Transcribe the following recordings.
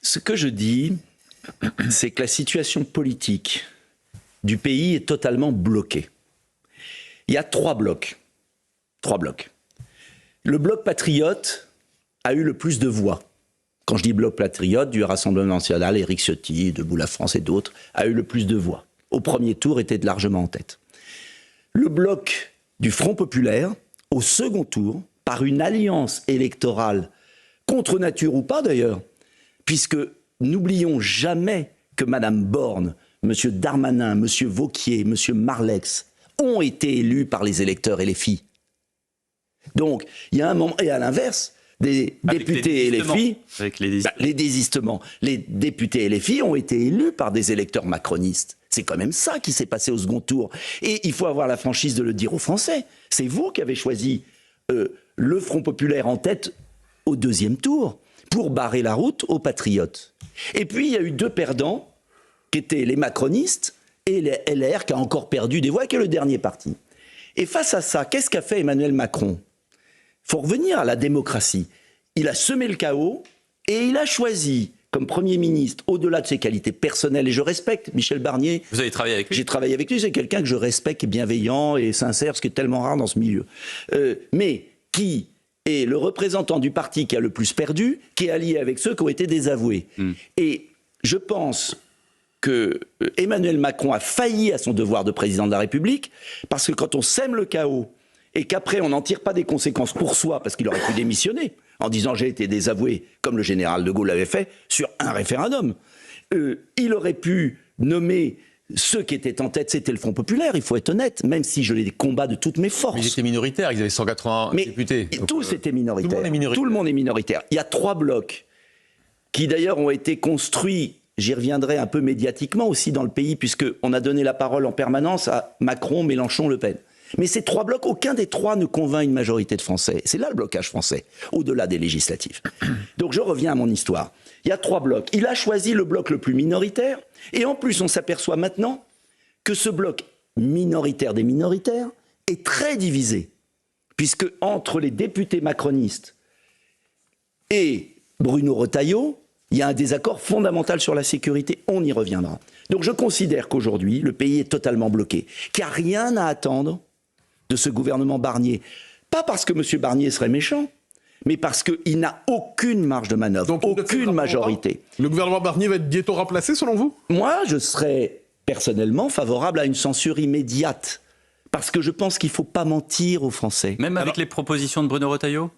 Ce que je dis, c'est que la situation politique du pays est totalement bloquée. Il y a trois blocs. Le bloc patriote a eu le plus de voix. Quand je dis bloc patriote, du Rassemblement national, Éric Ciotti, Debout la France et d'autres, a eu le plus de voix. Au premier tour, était largement en tête. Le bloc du Front populaire, au second tour, par une alliance électorale, contre nature ou pas d'ailleurs, puisque n'oublions jamais que Mme Borne, M. Darmanin, M. Wauquiez, M. Marlex ont été élus par les électeurs LFI. Donc, il y a un moment, et à l'inverse, des députés LFI, les désistements, les députés LFI ont été élus par des électeurs macronistes. C'est quand même ça qui s'est passé au second tour. Et il faut avoir la franchise de le dire aux Français. C'est vous qui avez choisi le Front populaire en tête au deuxième tour pour barrer la route aux patriotes. Et puis, il y a eu deux perdants, qui étaient les macronistes et les LR, qui a encore perdu des voix, qui est le dernier parti. Et face à ça, qu'est-ce qu'a fait Emmanuel Macron ? Il faut revenir à la démocratie. Il a semé le chaos et il a choisi, comme Premier ministre, au-delà de ses qualités personnelles, et je respecte Michel Barnier. Vous avez travaillé avec lui ? J'ai travaillé avec lui, c'est quelqu'un que je respecte, qui est bienveillant et sincère, ce qui est tellement rare dans ce milieu. Mais qui est le représentant du parti qui a le plus perdu, qui est allié avec ceux qui ont été désavoués. Et je pense que Emmanuel Macron a failli à son devoir de président de la République, parce que quand on sème le chaos, et qu'après on n'en tire pas des conséquences pour soi, parce qu'il aurait pu démissionner, en disant j'ai été désavoué, comme le général de Gaulle l'avait fait, sur un référendum. Il aurait pu nommer ceux qui étaient en tête, c'était le Front populaire, il faut être honnête, même si je les combats de toutes mes forces. Mais ils étaient minoritaires, ils avaient 180 députés. Tous étaient minoritaires. Tout le monde est minoritaire. Tout le monde est minoritaire. Il y a trois blocs qui d'ailleurs ont été construits, j'y reviendrai un peu médiatiquement aussi dans le pays, puisqu'on a donné la parole en permanence à Macron, Mélenchon, Le Pen. Mais ces trois blocs, aucun des trois ne convainc une majorité de Français. C'est là le blocage français, au-delà des législatives. Donc je reviens à mon histoire. Il y a trois blocs. Il a choisi le bloc le plus minoritaire, et en plus on s'aperçoit maintenant que ce bloc minoritaire des minoritaires est très divisé, puisque entre les députés macronistes et Bruno Retailleau, il y a un désaccord fondamental sur la sécurité, on y reviendra. Donc je considère qu'aujourd'hui, le pays est totalement bloqué, qu'il n'y a rien à attendre de ce gouvernement Barnier. Pas parce que M. Barnier serait méchant, mais parce qu'il n'a aucune marge de manœuvre, donc, aucune majorité. Le gouvernement Barnier va être bientôt remplacé, selon vous ? Moi, je serais personnellement favorable à une censure immédiate, parce que je pense qu'il ne faut pas mentir aux Français. Même avec les propositions de Bruno Retailleau,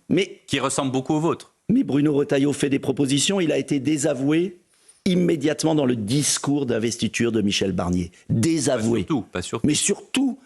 qui ressemblent beaucoup aux vôtres. Mais Bruno Retailleau fait des propositions, il a été désavoué immédiatement dans le discours d'investiture de Michel Barnier. Désavoué. Pas surtout. Mais surtout,